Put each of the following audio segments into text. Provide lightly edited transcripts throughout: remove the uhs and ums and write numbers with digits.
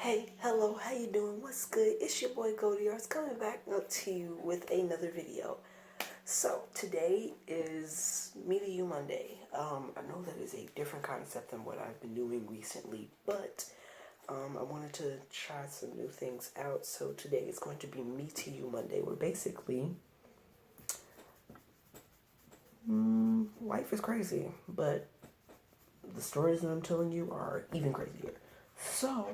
Hey, hello, how you doing? What's good? It's your boy Godiar's coming back up to you with another video. So today is Me to You Monday. I know that is a different concept than what I've been doing recently, but I wanted to try some new things out. So today is going to be Me to You Monday, where basically life is crazy, but the stories that I'm telling you are even crazier. So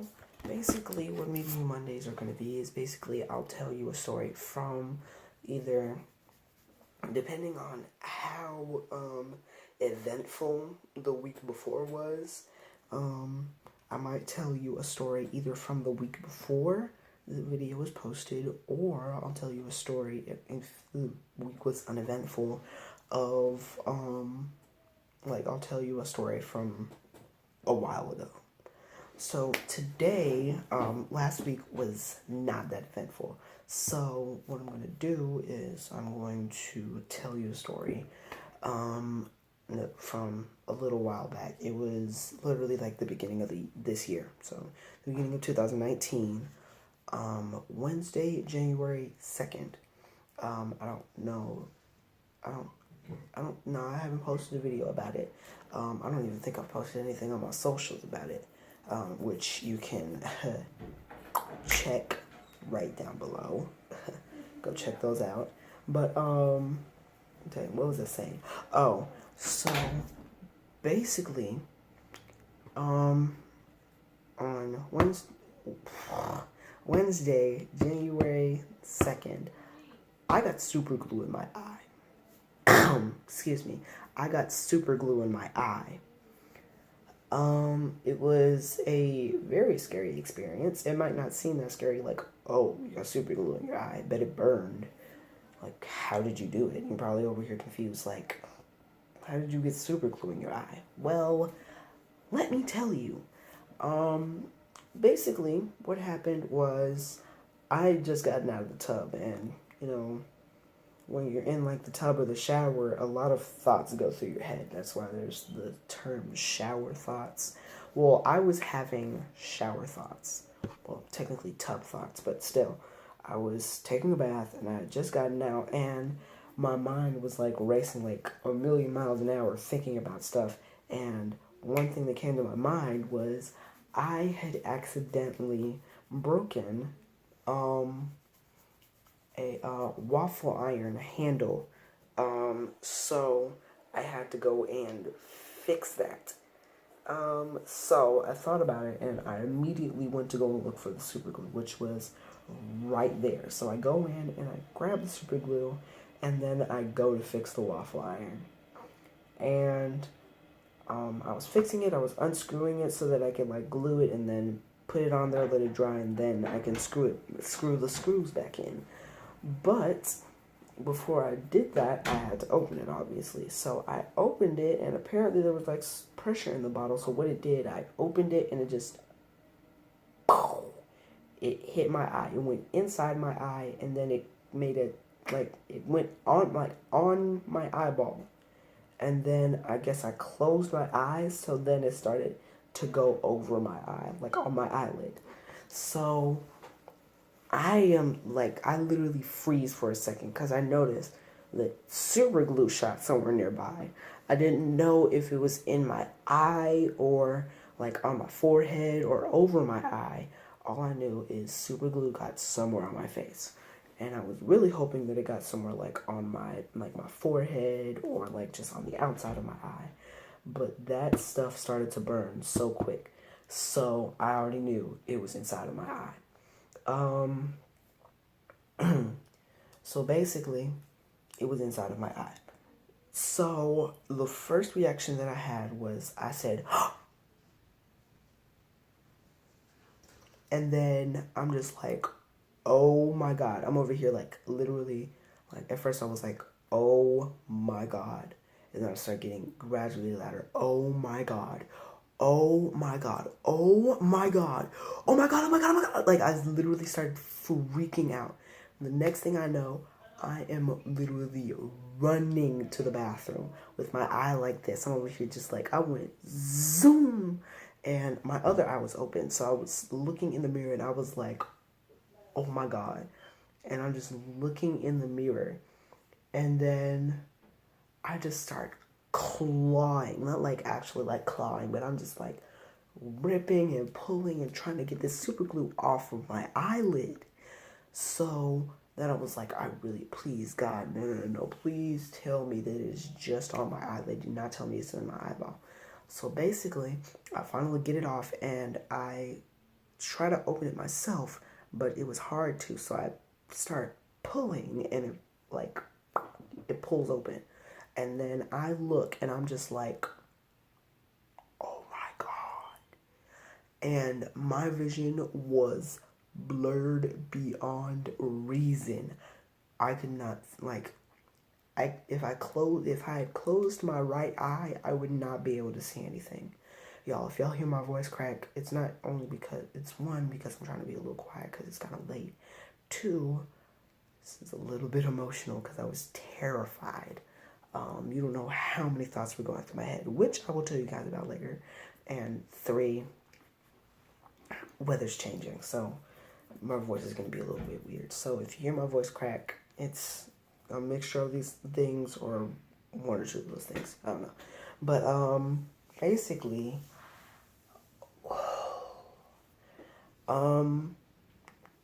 basically what Me to You Mondays are going to be is basically I'll tell you a story from either, depending on how eventful the week before was, I might tell you a story either from the week before the video was posted, or I'll tell you a story if the week was uneventful of like I'll tell you a story from a while ago. So today, last week was not that eventful. So what I'm going to do is I'm going to tell you a story from a little while back. It was literally like the beginning of this year. So the beginning of 2019, Wednesday, January 2nd. I don't know. I don't know. I haven't posted a video about it. I don't even think I've posted anything on my socials about it. Which you can check right down below. Go check those out. But, dang, what was I saying? Oh, so, basically, on Wednesday, January 2nd, I got super glue in my eye. Excuse me. I got super glue in my eye. It was a very scary experience. It might not seem that scary, like, oh, you got super glue in your eye, but it burned. Like, how did you do it? You're probably over here confused, like, how did you get super glue in your eye? Well, let me tell you. Basically, what happened was I had just gotten out of the tub, and, when you're in like the tub or the shower, a lot of thoughts go through your head. That's why there's the term shower thoughts. Well, I was having shower thoughts. Well, technically tub thoughts, but still. I was taking a bath and I had just gotten out, and my mind was like racing like a million miles an hour thinking about stuff. And one thing that came to my mind was I had accidentally broken a waffle iron handle. So I had to go and fix that. So I thought about it, and I immediately went to go and look for the super glue, which was right there. So I go in and I grab the super glue, and then I go to fix the waffle iron. And I was fixing it. I was unscrewing it so that I could like glue it and then put it on there, let it dry, and then I can screw the screws back in. But before I did that, I had to open it, obviously. So I opened it, and apparently there was like pressure in the bottle. So what it did, I opened it, and it just, it hit my eye. It went inside my eye, and then it made it like it went on my eyeball. And then I guess I closed my eyes, so then it started to go over my eye, like on my eyelid. So I literally freeze for a second because I noticed that super glue shot somewhere nearby. I didn't know if it was in my eye or like on my forehead or over my eye. All I knew is super glue got somewhere on my face. And I was really hoping that it got somewhere like on my forehead or like just on the outside of my eye. But that stuff started to burn so quick. So I already knew it was inside of my eye. So basically, it was inside of my eye. So the first reaction that I had was I said, and then I'm just like, oh my God. I'm over here like literally, like at first I was like, oh my God. And then I started getting gradually louder. Oh my God. Oh my God. Oh my God. Oh my God. Oh my God. Oh my God. Like I literally started freaking out. The next thing I know, I am literally running to the bathroom with my eye like this. I'm over here just like, I went zoom. and my other eye was open. So I was looking in the mirror and I was like, oh my God. And I'm just looking in the mirror, and then I just start clawing, not like actually like clawing, but I'm just like ripping and pulling and trying to get this super glue off of my eyelid. So then I was like, I really, please, God, no, please tell me that it's just on my eyelid. Do not tell me it's in my eyeball. So basically, I finally get it off and I try to open it myself, but it was hard to. So I start pulling and it pulls open. And then I look and I'm just like, oh my God. And my vision was blurred beyond reason. I could not, like, if I had closed my right eye, I would not be able to see anything. Y'all, if y'all hear my voice crack, it's not only because, it's one, because I'm trying to be a little quiet because it's kind of late. Two, this is a little bit emotional because I was terrified. You don't know how many thoughts were going through my head, which I will tell you guys about later. And three, weather's changing, so my voice is going to be a little bit weird. So if you hear my voice crack, it's a mixture of these things or one or two of those things. I don't know. But basically,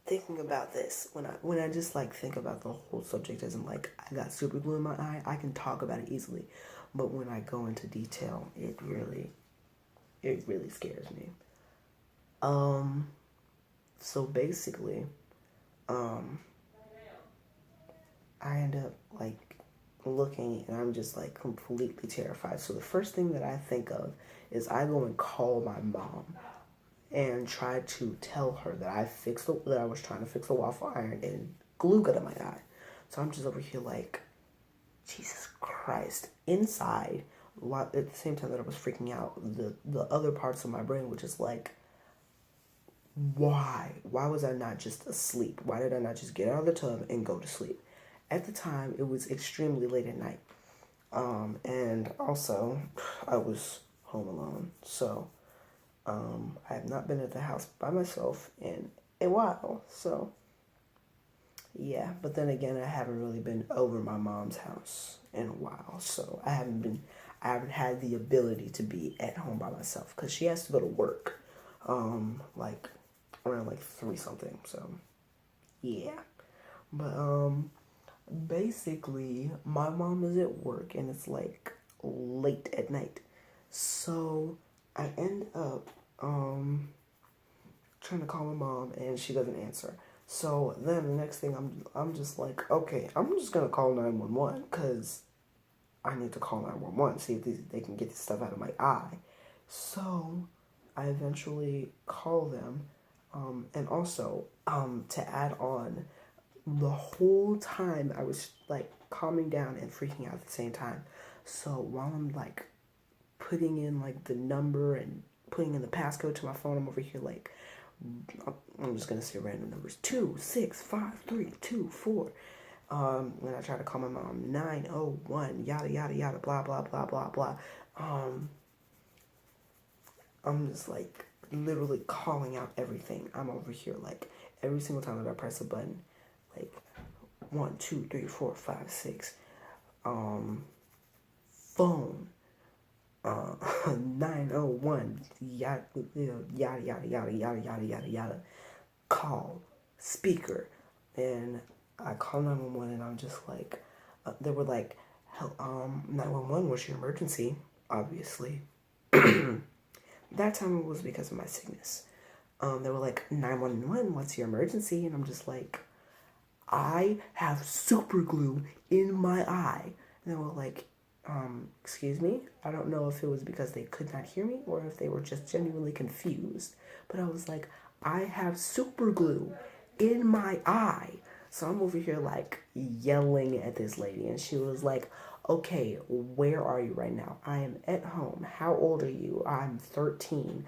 thinking about this, when I just like think about the whole subject as in like I got super glue in my eye, I can talk about it easily. But when I go into detail, it really scares me. So basically, I end up like looking and I'm just like completely terrified. So the first thing that I think of is I go and call my mom and try to tell her that that I was trying to fix a waffle iron and glue got in my eye. So I'm just over here like, Jesus Christ. Inside, at the same time that I was freaking out, the other parts of my brain were just like, why? Why was I not just asleep? Why did I not just get out of the tub and go to sleep? At the time, it was extremely late at night. And also, I was home alone. So, I have not been at the house by myself in a while. So, yeah. But then again, I haven't really been over my mom's house in a while. So, I haven't had the ability to be at home by myself because she has to go to work. Like around like 3 something. So, yeah. But, basically, my mom is at work and it's like late at night. So I end up trying to call my mom and she doesn't answer. So then the next thing I'm just like, okay, I'm just gonna call 911 because I need to call 911, see if they can get this stuff out of my eye. So I eventually call them, and also to add on, the whole time I was like calming down and freaking out at the same time. So while I'm like putting in like the number and putting in the passcode to my phone, I'm over here like, I'm just gonna say random numbers, 2 6 5 3 2 4. When I try to call my mom, 901 yada yada yada blah blah blah blah blah. I'm just like literally calling out everything. I'm over here like every single time that I press a button, like 1 2 3 4 5 6, phone, 901 yada yada yada yada yada yada yada yada, call, speaker, and I call 911 and I'm just like, they were like, 911, what's your emergency? Obviously. That time it was because of my sickness. They were like, 911, what's your emergency? And I'm just like, I have super glue in my eye. And they were like, excuse me? I don't know if it was because they could not hear me or if they were just genuinely confused. But I was like, I have super glue in my eye. So I'm over here like yelling at this lady and she was like, okay, where are you right now? I am at home. How old are you? I'm 13.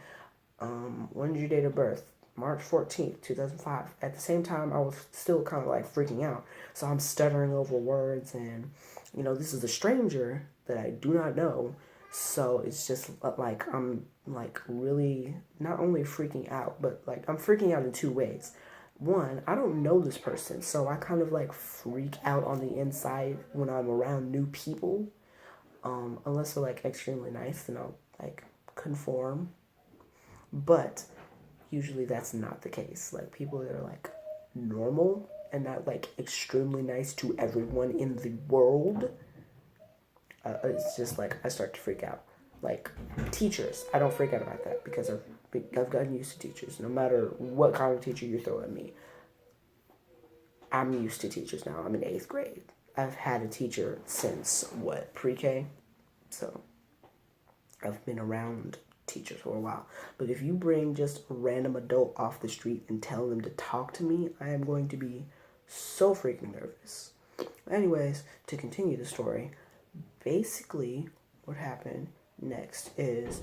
When's your date of birth? March 14th, 2005. At the same time, I was still kind of like freaking out. So I'm stuttering over words and, this is a stranger that I do not know. So it's just like I'm like really not only freaking out, but like I'm freaking out in two ways. One, I don't know this person, so I kind of like freak out on the inside when I'm around new people. Unless they're like extremely nice, then I'll like conform. But usually that's not the case. Like people that are like normal and not like extremely nice to everyone in the world, it's just like I start to freak out. Like teachers, I don't freak out about that because I've gotten used to teachers. No matter what kind of teacher you throw at me, I'm used to teachers now. I'm in 8th grade. I've had a teacher since what, pre-K? So I've been around teachers for a while. But if you bring just a random adult off the street and tell them to talk to me, I am going to be so freaking nervous. Anyways, to continue the story, basically what happened next is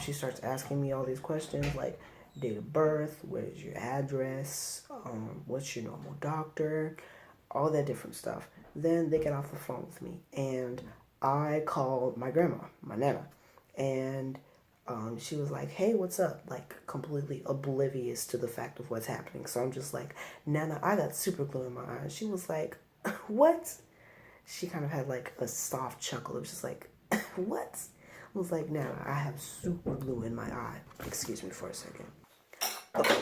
she starts asking me all these questions like date of birth, what is your address, what's your normal doctor, all that different stuff. Then they get off the phone with me and I called my grandma, my nana, and she was like, hey, what's up? Like completely oblivious to the fact of what's happening. So I'm just like, Nana, I got super glue in my eyes. She was like, what? She kind of had like a soft chuckle. It was just like, what? I was like, Nana, I have super glue in my eye. Excuse me for a second. Okay.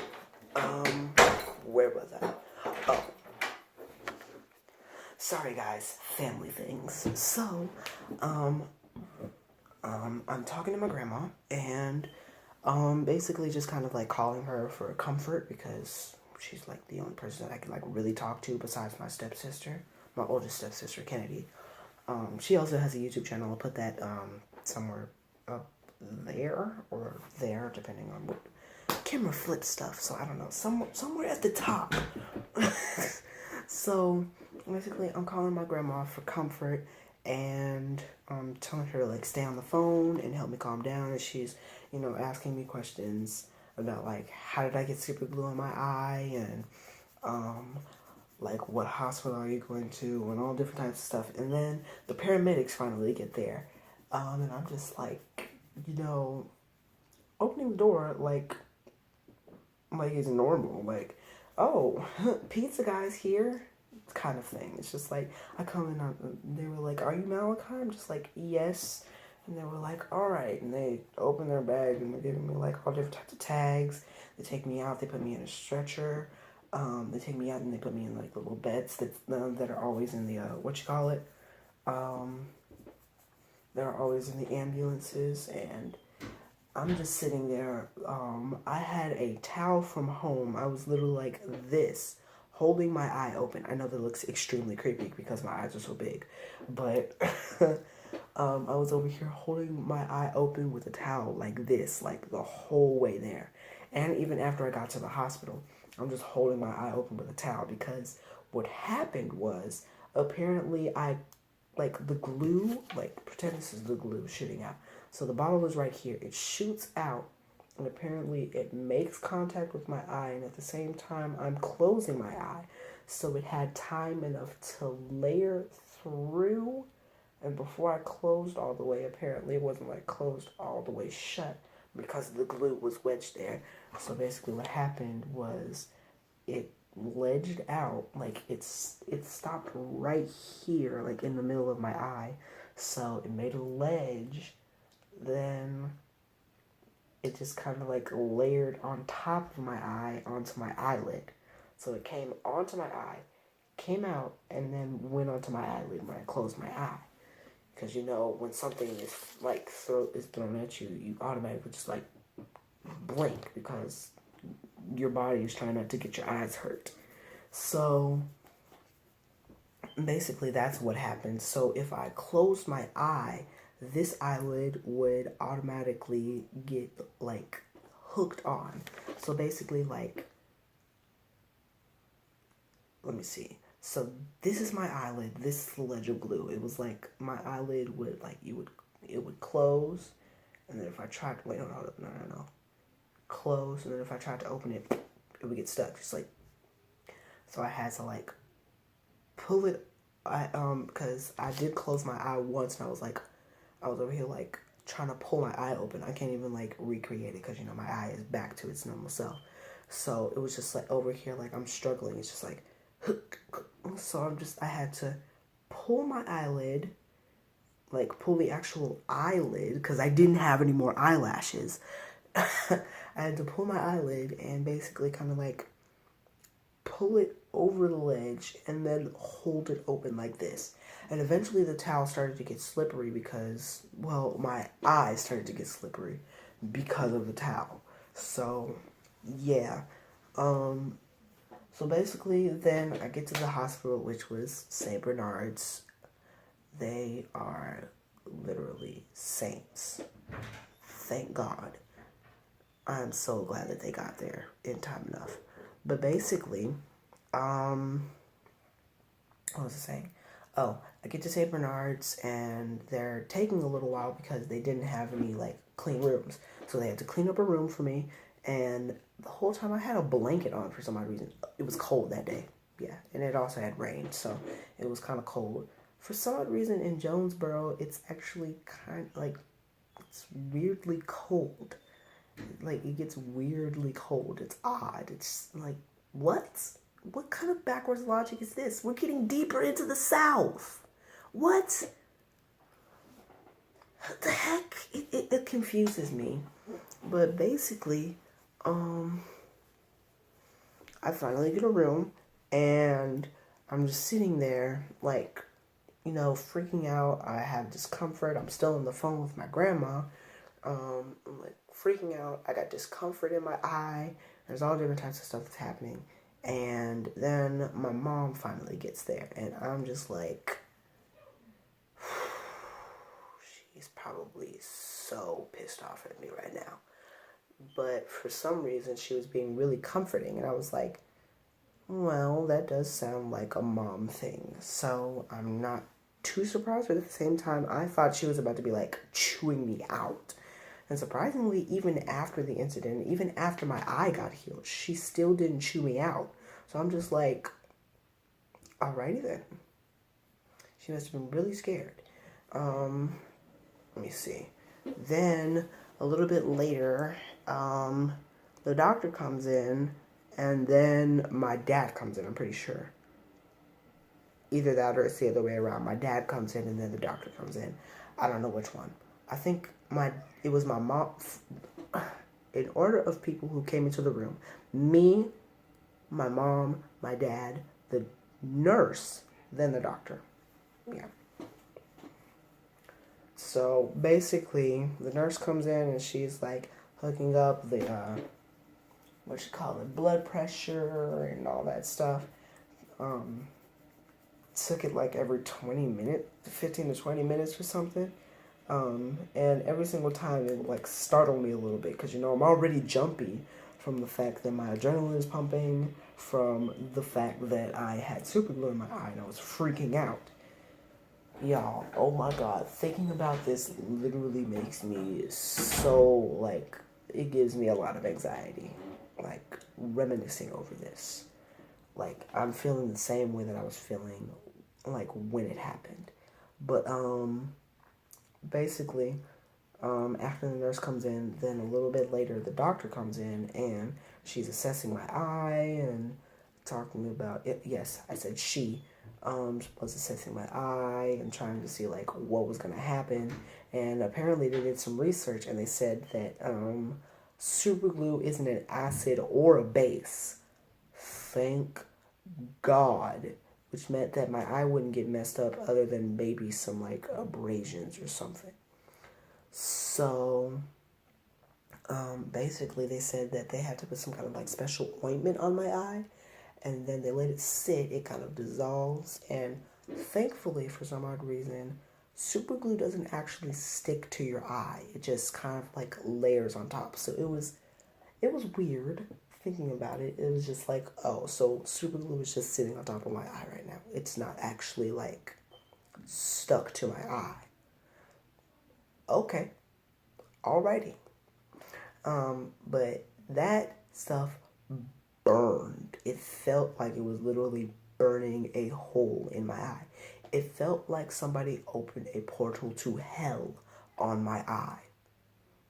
Where was I? Oh. Sorry guys, family things. So, I'm talking to my grandma and basically just kind of like calling her for comfort because she's like the only person that I can like really talk to besides my stepsister, my oldest stepsister, Kennedy. She also has a YouTube channel. I'll put that somewhere up there or there, depending on what camera flip stuff. So I don't know, somewhere at the top. So basically, I'm calling my grandma for comfort and telling her to like stay on the phone and help me calm down. And she's, asking me questions about like how did I get super glue on my eye and like what hospital are you going to and all different types of stuff. And then the paramedics finally get there, and I'm just like, opening the door like it's normal, like, oh, pizza guy's here, kind of thing. It's just like I come in, they were like, are you Malachi? I'm just like, yes. And they were like, all right. And they open their bag and they're giving me like all different types of tags. They take me out. They put me in a stretcher. They take me out and they put me in like little beds that are always in the they're always in the ambulances. And I'm just sitting there. I had a towel from home. I was literally like this, holding my eye open. I know that looks extremely creepy because my eyes are so big, but I was over here holding my eye open with a towel like this, like the whole way there. And even after I got to the hospital, I'm just holding my eye open with a towel because what happened was apparently the glue, like pretend this is the glue shooting out. So the bottle is right here. It shoots out and apparently it makes contact with my eye and at the same time I'm closing my eye. So it had time enough to layer through, and before I closed all the way, apparently it wasn't like closed all the way shut because the glue was wedged there. So basically what happened was it ledged out, like it stopped right here, like in the middle of my eye. So it made a ledge, then it just kind of like layered on top of my eye onto my eyelid. So it came onto my eye, came out, and then went onto my eyelid when I closed my eye. Because when something is like is thrown at you, you automatically just like blink because your body is trying not to get your eyes hurt. So basically that's what happened. So if I closed my eye, this eyelid would automatically get like hooked on. So basically like, let me see. So this is my eyelid. This is the ledge of glue. It was like my eyelid would like it would close, and then if I tried to wait, no, close, and then if I tried to open it, it would get stuck. Just like, so I had to like pull it. Because I did close my eye once, and I was over here like trying to pull my eye open. I can't even like recreate it because, you know, my eye is back to its normal self. So it was just like over here, like I'm struggling. It's just like, so I had to pull my eyelid, like pull the actual eyelid because I didn't have any more eyelashes. I had to pull my eyelid and basically kind of like pull it over the ledge and then hold it open like this. And eventually the towel started to get slippery because, well, my eyes started to get slippery because of the towel. So, yeah. So basically then I get to the hospital, which was St. Bernard's. They are literally saints. Thank God. I'm so glad that they got there in time enough. But basically, what was I saying? Oh, I get to St. Bernard's and they're taking a little while because they didn't have any like clean rooms. So they had to clean up a room for me, and the whole time I had a blanket on for some odd reason. It was cold that day. Yeah, and it also had rain, so it was kind of cold. For some odd reason in Jonesboro, it's actually kind of like, it's weirdly cold. Like, it gets weirdly cold. It's odd. It's like, what? What kind of backwards logic is this? We're getting deeper into the South. What? What the heck? It confuses me. But basically, I finally get a room, and I'm just sitting there, like, you know, freaking out. I have discomfort. I'm still on the phone with my grandma. I'm like freaking out. I got discomfort in my eye. There's all different types of stuff that's happening. And then my mom finally gets there, and I'm just like, she's probably so pissed off at me right now. But for some reason, she was being really comforting, and I was like, well, that does sound like a mom thing. So I'm not too surprised, but at the same time, I thought she was about to be like chewing me out. And surprisingly, even after the incident, even after my eye got healed, she still didn't chew me out. So I'm just like, alrighty then. She must have been really scared. Let me see. Then, a little bit later, the doctor comes in, and then my dad comes in, I'm pretty sure. Either that or it's the other way around. My dad comes in, and then the doctor comes in. I don't know which one. I think it was my mom. In order of people who came into the room, me, my mom, my dad, the nurse, then the doctor. Yeah. So basically, the nurse comes in and she's like hooking up the blood pressure and all that stuff. Took it like every 20 minutes, 15 to 20 minutes or something. And every single time it like startled me a little bit because, you know, I'm already jumpy from the fact that my adrenaline is pumping, from the fact that I had super glue in my eye and I was freaking out. Y'all, oh my God, thinking about this literally makes me so, like, it gives me a lot of anxiety, like, reminiscing over this. Like, I'm feeling the same way that I was feeling, like, when it happened. But, basically, after the nurse comes in, then a little bit later, the doctor comes in, and she's assessing my eye and talking about it. Yes, I said she was assessing my eye and trying to see, like, what was going to happen. And apparently they did some research, and they said that super glue isn't an acid or a base. Thank God. Which meant that my eye wouldn't get messed up other than maybe some, like, abrasions or something. So, basically they said that they had to put some kind of, like, special ointment on my eye, and then they let it sit, it kind of dissolves, and thankfully, for some odd reason, super glue doesn't actually stick to your eye. It just kind of, like, layers on top. So it was weird. Thinking about it, it was just like, oh, so super glue is just sitting on top of my eye right now. It's not actually, like, stuck to my eye. Okay. Alrighty. But that stuff burned. It felt like it was literally burning a hole in my eye. It felt like somebody opened a portal to hell on my eye.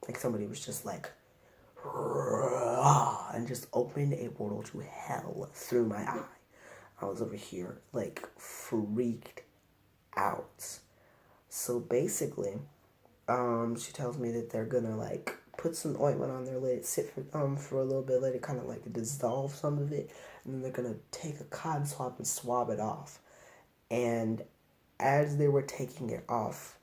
Like somebody was just like, and just opened a portal to hell through my eye. I was over here, like, freaked out. So basically, she tells me that they're gonna, like, put some ointment on their lid, sit for a little bit, let it kind of, like, dissolve some of it, and then they're gonna take a cotton swab and swab it off. And as they were taking it off,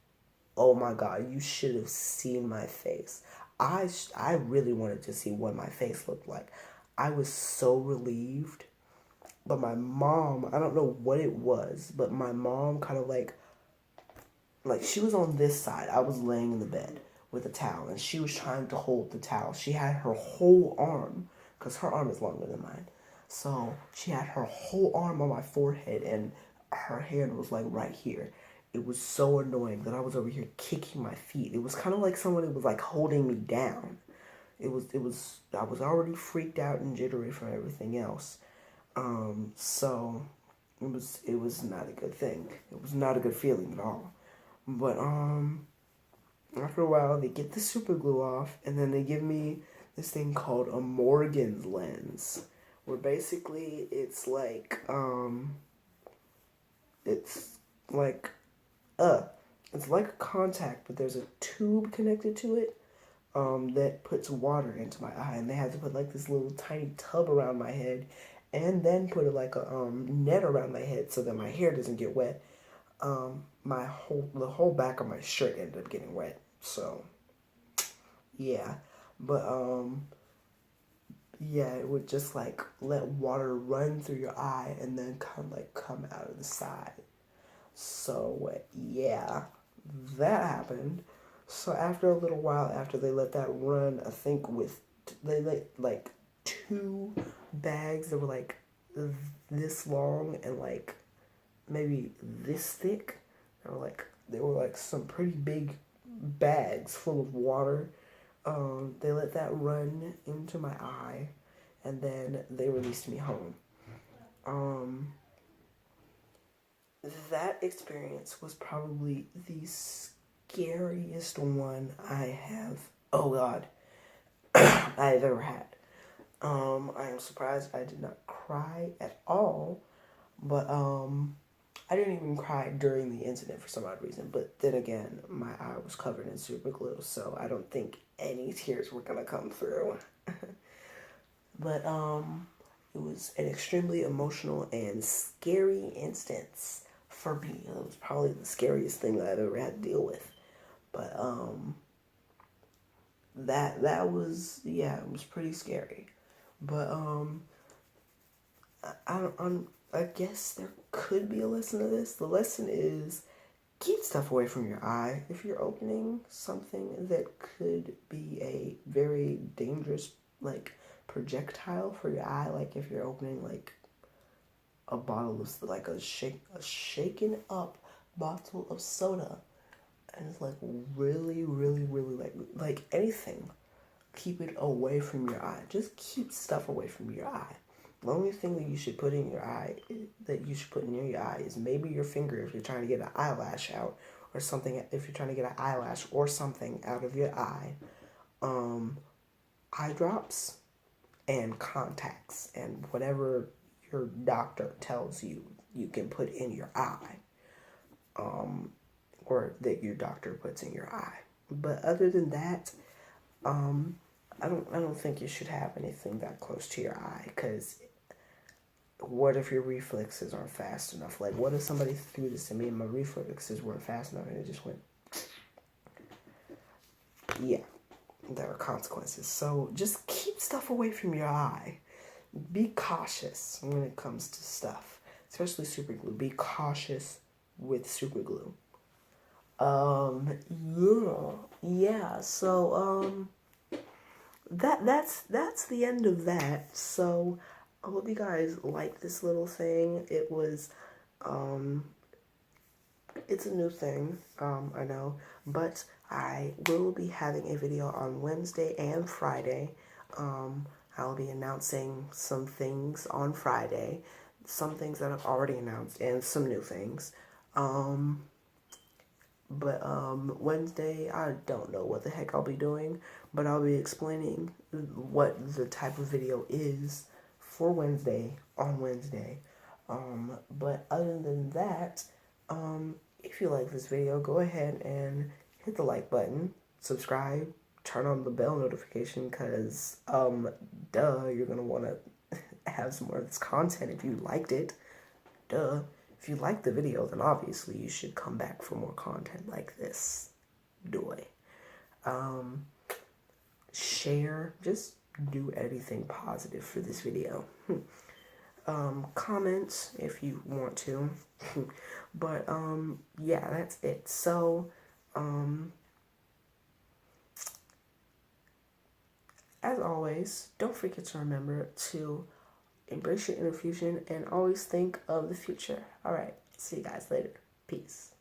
oh my God, you should have seen my face. I really wanted to see what my face looked like. I was so relieved. But my mom, I don't know what it was, but my mom kind of like she was on this side. I was laying in the bed with a towel, and she was trying to hold the towel. She had her whole arm, because her arm is longer than mine. So she had her whole arm on my forehead, and her hand was like right here. It was so annoying that I was over here kicking my feet. It was kind of like someone was like holding me down. I was already freaked out and jittery from everything else. So it was not a good thing. It was not a good feeling at all. But after a while they get the super glue off, and then they give me this thing called a Morgan's lens, where basically it's like it's like a contact, but there's a tube connected to it that puts water into my eye, and they had to put like this little tiny tub around my head, and then put like a net around my head so that my hair doesn't get wet. The whole back of my shirt ended up getting wet. So yeah, but yeah, it would just like let water run through your eye and then kind of like come out of the side. So yeah, that happened. So after a little while, after they let that run, I think they let like 2 bags that were like this long and like maybe this thick. They were like some pretty big bags full of water. They let that run into my eye, and then they released me home. That experience was probably the scariest one I have, oh God, I have ever had. I am surprised I did not cry at all, but I didn't even cry during the incident for some odd reason. But then again, my eye was covered in super glue, so I don't think any tears were gonna come through. But it was an extremely emotional and scary instance for me. It was probably the scariest thing that I've ever had to deal with. But that was, yeah, it was pretty scary. But I guess there could be a lesson to this. The lesson is keep stuff away from your eye. If you're opening something that could be a very dangerous like projectile for your eye, like if you're opening like a bottle of like a shaken up bottle of soda, and it's like really like anything, keep it away from your eye. Just keep stuff away from your eye. The only thing that you should put in your eye, that you should put near your eye, is maybe your finger if you're trying to get an eyelash out, or something if you're trying to get an eyelash or something out of your eye. Eye drops and contacts and whatever your doctor tells you you can put in your eye, or that your doctor puts in your eye. But other than that, I don't think you should have anything that close to your eye, because what if your reflexes aren't fast enough? Like, what if somebody threw this at me and my reflexes weren't fast enough and it just went? Yeah, there are consequences. So just keep stuff away from your eye. Be cautious when it comes to stuff, especially super glue. Be cautious with super glue. Yeah. So that's the end of that. So I hope you guys like this little thing. It was it's a new thing, I know, but I will be having a video on Wednesday and Friday. I'll be announcing some things on Friday, some things that I've already announced, and some new things. But Wednesday, I don't know what the heck I'll be doing, but I'll be explaining what the type of video is for Wednesday on Wednesday. But other than that, if you like this video, go ahead and hit the like button, subscribe, turn on the bell notification, because duh, you're gonna want to have some more of this content if you liked it. Duh. If you like the video, then obviously you should come back for more content like this. Doy. Share. Just do anything positive for this video. Comment if you want to. But, yeah, that's it. So, as always, don't forget to remember to embrace your inner fusion and always think of the future. All right. See you guys later. Peace.